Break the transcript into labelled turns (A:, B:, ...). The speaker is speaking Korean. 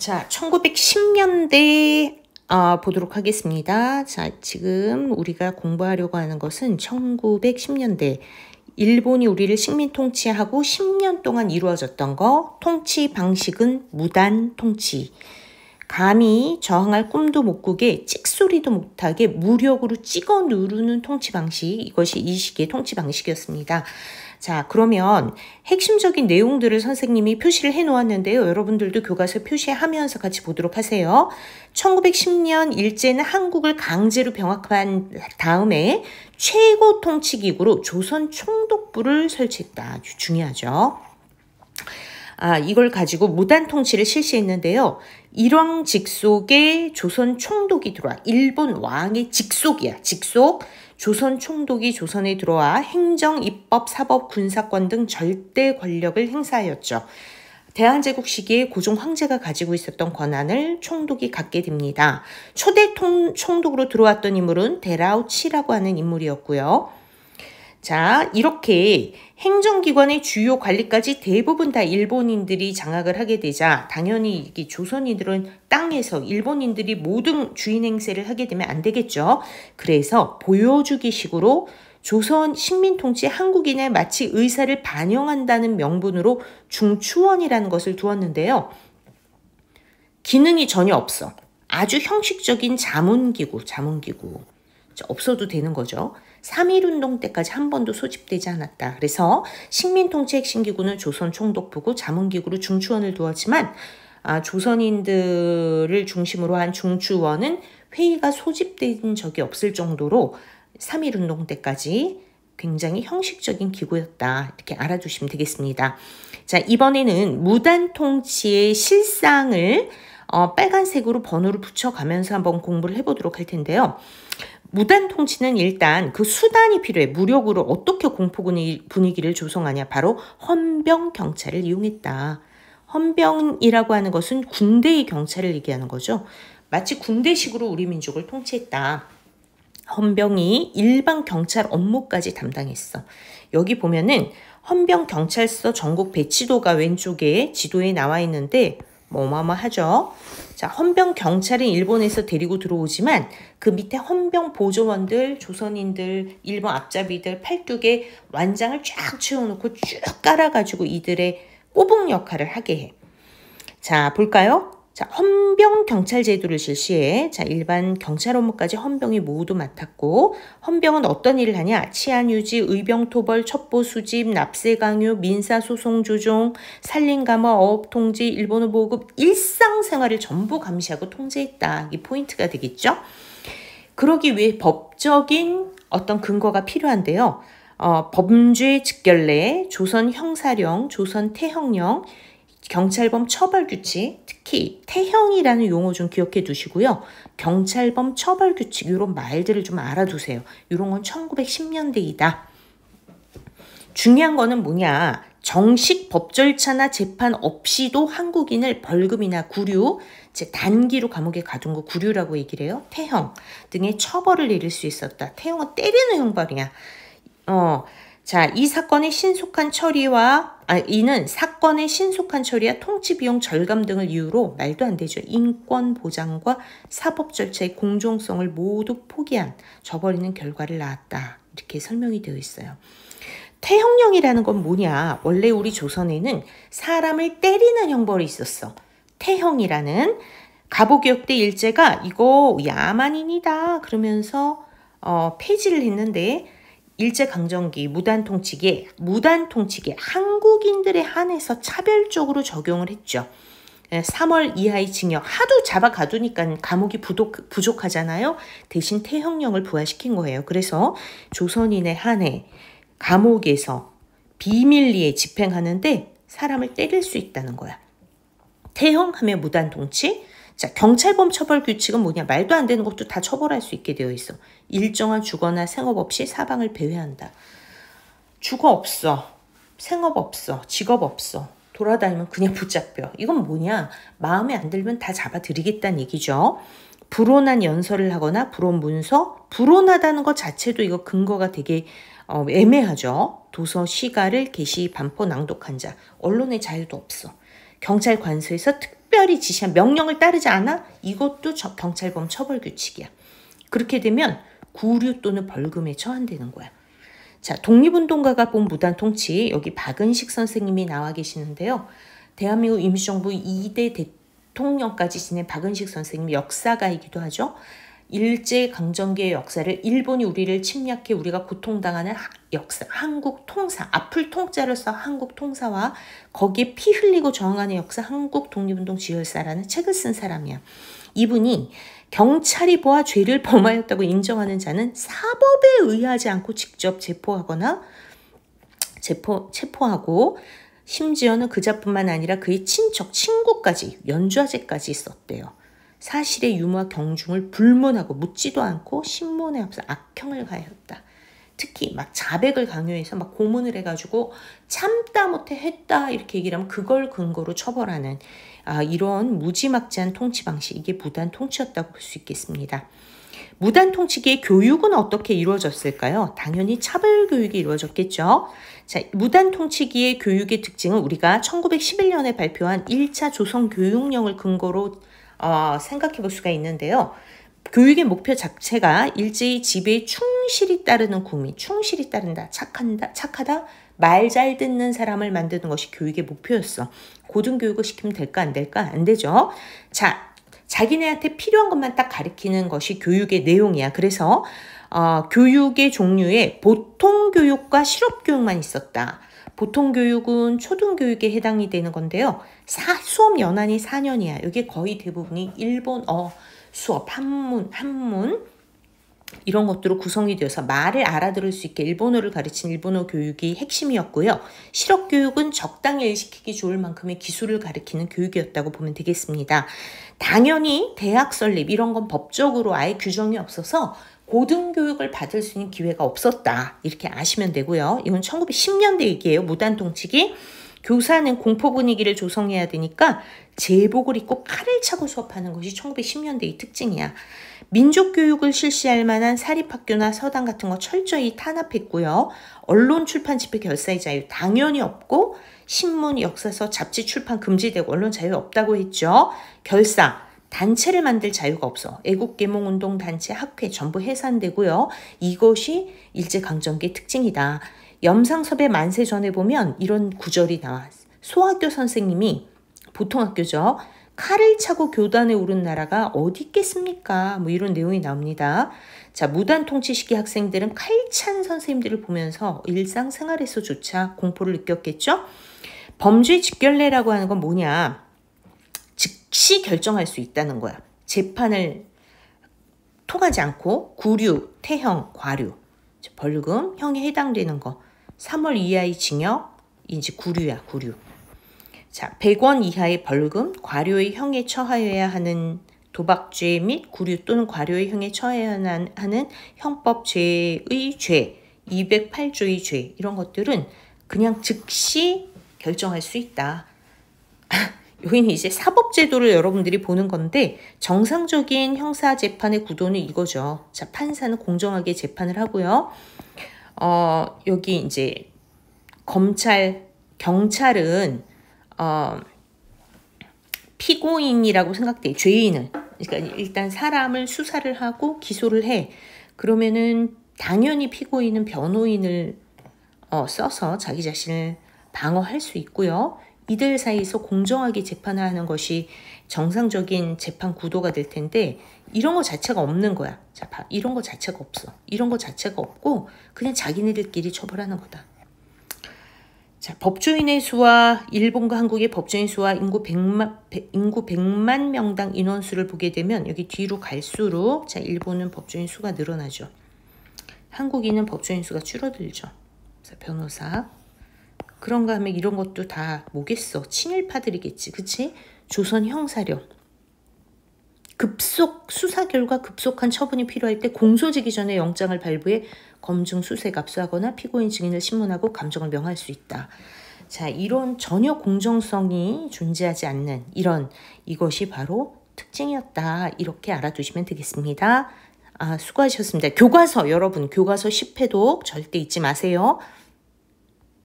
A: 자, 1910년대 보도록 하겠습니다. 자, 지금 우리가 공부하려고 하는 것은 1910년대. 일본이 우리를 식민 통치하고 10년 동안 이루어졌던 거. 통치 방식은 무단 통치. 감히 저항할 꿈도 못 꾸게 찍소리도 못하게 무력으로 찍어 누르는 통치 방식. 이것이 이 시기의 통치 방식이었습니다. 자, 그러면 핵심적인 내용들을 선생님이 표시를 해 놓았는데요. 여러분들도 교과서 표시하면서 같이 보도록 하세요. 1910년 일제는 한국을 강제로 병합한 다음에 최고 통치기구로 조선 총독부를 설치했다. 아주 중요하죠. 이걸 가지고 무단 통치를 실시했는데요. 일왕 직속에 조선 총독이 들어와. 일본 왕의 직속이야. 직속. 조선 총독이 조선에 들어와 행정, 입법, 사법, 군사권 등 절대 권력을 행사하였죠. 대한제국 시기에 고종 황제가 가지고 있었던 권한을 총독이 갖게 됩니다. 초대 총독으로 들어왔던 인물은 데라우치라고 하는 인물이었고요. 자, 이렇게 행정기관의 주요 관리까지 대부분 다 일본인들이 장악을 하게 되자 당연히 이 조선인들은 땅에서 일본인들이 모든 주인 행세를 하게 되면 안 되겠죠. 그래서 보여주기식으로 조선 식민통치 한국인의 마치 의사를 반영한다는 명분으로 중추원이라는 것을 두었는데요. 기능이 전혀 없어. 아주 형식적인 자문기구. 없어도 되는 거죠. 3.1운동 때까지 한 번도 소집되지 않았다. 그래서 식민통치 핵심기구는 조선 총독부고 자문기구로 중추원을 두었지만 조선인들을 중심으로 한 중추원은 회의가 소집된 적이 없을 정도로 3.1운동 때까지 굉장히 형식적인 기구였다. 이렇게 알아두시면 되겠습니다. 자, 이번에는 무단통치의 실상을 빨간색으로 번호를 붙여가면서 한번 공부를 해보도록 할 텐데요. 무단 통치는 일단 그 수단이 필요해. 무력으로 어떻게 공포 분위기를 조성하냐. 바로 헌병 경찰을 이용했다. 헌병이라고 하는 것은 군대의 경찰을 얘기하는 거죠. 마치 군대식으로 우리 민족을 통치했다. 헌병이 일반 경찰 업무까지 담당했어. 여기 보면은 헌병 경찰서 전국 배치도가 왼쪽에 지도에 나와 있는데 어마어마하죠. 자, 헌병 경찰은 일본에서 데리고 들어오지만 그 밑에 헌병 보조원들, 조선인들, 일본 앞잡이들 8뚝에 완장을 쫙 채워놓고 쭉 깔아가지고 이들의 꼬북 역할을 하게 해. 자, 볼까요? 자, 헌병 경찰 제도를 실시해. 자, 일반 경찰 업무까지 헌병이 모두 맡았고, 헌병은 어떤 일을 하냐? 치안 유지, 의병 토벌, 첩보 수집, 납세 강요, 민사 소송 조정, 산림 감화, 어업 통지, 일본어 보급, 일상생활을 전부 감시하고 통제했다. 이게 포인트가 되겠죠? 그러기 위해 법적인 어떤 근거가 필요한데요. 범죄 직결례, 조선 형사령, 조선 태형령, 경찰범 처벌규칙, 특히 태형이라는 용어 좀 기억해 두시고요. 경찰범 처벌규칙 이런 말들을 좀 알아두세요. 이런 건 1910년대이다. 중요한 거는 뭐냐. 정식 법 절차나 재판 없이도 한국인을 벌금이나 구류, 즉 단기로 감옥에 가둔 거 구류라고 얘기를 해요. 태형 등의 처벌을 내릴 수 있었다. 태형은 때리는 형벌이야. 자, 이 사건의 신속한 처리와 이는 사건의 신속한 처리와 통치 비용 절감 등을 이유로 말도 안 되죠. 인권 보장과 사법 절차의 공정성을 모두 포기한 저버리는 결과를 낳았다. 이렇게 설명이 되어 있어요. 태형령이라는 건 뭐냐? 원래 우리 조선에는 사람을 때리는 형벌이 있었어. 태형이라는 갑오개혁 때 일제가 이거 야만인이다 그러면서 폐지를 했는데 일제강점기 무단통치기에 한국인들에 한해서 차별적으로 적용을 했죠. 3월 이하의 징역 하도 잡아 가두니까 감옥이 부족하잖아요. 대신 태형령을 부활시킨 거예요. 그래서 조선인에 한해 감옥에서 비밀리에 집행하는데 사람을 때릴 수 있다는 거야. 태형하면 무단통치. 자, 경찰범 처벌 규칙은 뭐냐? 말도 안 되는 것도 다 처벌할 수 있게 되어 있어. 일정한 주거나 생업 없이 사방을 배회한다. 주거 없어. 생업 없어. 직업 없어. 돌아다니면 그냥 붙잡혀. 이건 뭐냐? 마음에 안 들면 다 잡아드리겠다는 얘기죠. 불온한 연설을 하거나 불온 문서. 불온하다는 것 자체도 이거 근거가 되게 애매하죠. 도서, 시가를 게시, 반포, 낭독한 자. 언론의 자유도 없어. 경찰 관서에서 특별 특별히 지시한 명령을 따르지 않아? 이것도 경찰범 처벌 규칙이야. 그렇게 되면 구류 또는 벌금에 처한다는 거야. 자, 독립운동가가 본 무단 통치, 여기 박은식 선생님이 나와 계시는데요. 대한민국 임시정부 2대 대통령까지 지낸 박은식 선생님, 역사가이기도 하죠. 일제강점기의 역사를, 일본이 우리를 침략해 우리가 고통당하는 역사, 한국 통사, 앞을 통자를 써 한국 통사와 거기에 피 흘리고 저항하는 역사, 한국 독립운동 지열사라는 책을 쓴 사람이야. 이분이 경찰이 보아 죄를 범하였다고 인정하는 자는 사법에 의하지 않고 직접 체포하고 심지어는 그자뿐만 아니라 그의 친척, 친구까지 연좌제까지 썼대요. 사실의 유무와 경중을 불문하고 묻지도 않고 신문에 앞서 악형을 가하였다. 특히 막 자백을 강요해서 막 고문을 해가지고 참다 못해 했다 이렇게 얘기를 하면 그걸 근거로 처벌하는 이런 무지막지한 통치 방식, 이게 무단 통치였다고 볼 수 있겠습니다. 무단 통치기의 교육은 어떻게 이루어졌을까요? 당연히 차별 교육이 이루어졌겠죠. 자, 무단 통치기의 교육의 특징은 우리가 1911년에 발표한 1차 조선교육령을 근거로 생각해 볼 수가 있는데요. 교육의 목표 자체가 일제의 지배에 충실히 따르는 국민, 충실히 따른다, 착하다, 말 잘 듣는 사람을 만드는 것이 교육의 목표였어. 고등교육을 시키면 될까 안 될까? 안 되죠. 자, 자기네한테 필요한 것만 딱 가르치는 것이 교육의 내용이야. 그래서 교육의 종류에 보통교육과 실업교육만 있었다. 보통교육은 초등교육에 해당이 되는 건데요. 수업 연한이 4년이야. 이게 거의 대부분이 일본어 수업, 한문 이런 것들로 구성이 되어서 말을 알아들을 수 있게 일본어를 가르치는 일본어 교육이 핵심이었고요. 실업교육은 적당히 일시키기 좋을 만큼의 기술을 가르치는 교육이었다고 보면 되겠습니다. 당연히 대학 설립 이런 건 법적으로 아예 규정이 없어서 고등교육을 받을 수 있는 기회가 없었다. 이렇게 아시면 되고요. 이건 1910년대 얘기예요. 무단 통치기. 교사는 공포 분위기를 조성해야 되니까 제복을 입고 칼을 차고 수업하는 것이 1910년대의 특징이야. 민족교육을 실시할 만한 사립학교나 서당 같은 거 철저히 탄압했고요. 언론 출판 집회 결사의 자유 당연히 없고 신문, 역사서, 잡지 출판 금지되고 언론 자유 없다고 했죠. 결사, 단체를 만들 자유가 없어. 애국계몽운동 단체, 학회 전부 해산되고요. 이것이 일제강점기의 특징이다. 염상섭의 만세 전에 보면 이런 구절이 나와. 소학교 선생님이, 보통 학교죠. 칼을 차고 교단에 오른 나라가 어디 있겠습니까? 뭐 이런 내용이 나옵니다. 자, 무단 통치 시기 학생들은 칼찬 선생님들을 보면서 일상생활에서조차 공포를 느꼈겠죠? 범죄 직결례라고 하는 건 뭐냐? 즉시 결정할 수 있다는 거야. 재판을 통하지 않고 구류, 태형, 과류, 벌금, 형에 해당되는 거. 3월 이하의 징역, 이제 구류야, 구류. 자, 100원 이하의 벌금, 과료의 형에 처하여야 하는 도박죄 및 구류 또는 과료의 형에 처해야 하는 형법죄의 죄, 208조의 죄, 이런 것들은 그냥 즉시 결정할 수 있다. 여기는 이제 사법제도를 여러분들이 보는 건데 정상적인 형사재판의 구도는 이거죠. 자, 판사는 공정하게 재판을 하고요. 여기 이제 경찰은 피고인이라고 생각돼. 죄인을. 그러니까 일단 사람을 수사를 하고 기소를 해. 그러면은 당연히 피고인은 변호인을 써서 자기 자신을 방어할 수 있고요. 이들 사이에서 공정하게 재판을 하는 것이 정상적인 재판 구도가 될 텐데 이런 거 자체가 없는 거야. 자, 봐. 이런 거 자체가 없어. 이런 거 자체가 없고 그냥 자기네들끼리 처벌하는 거다. 자, 법조인의 수와 일본과 한국의 법조인 수와 인구 100만 명당 인원수를 보게 되면 여기 뒤로 갈수록 자, 일본은 법조인 수가 늘어나죠. 한국인은 법조인 수가 줄어들죠. 그래서 변호사 그런가 하면 이런 것도 다 뭐겠어. 친일파들이겠지. 그치? 조선 형사력. 수사 결과 급속한 처분이 필요할 때 공소지기 전에 영장을 발부해 검증 수색 압수하거나 피고인 증인을 신문하고 감정을 명할 수 있다. 자, 이런 전혀 공정성이 존재하지 않는 이것이 바로 특징이었다. 이렇게 알아두시면 되겠습니다. 수고하셨습니다. 교과서 여러분 교과서 10회독 절대 잊지 마세요.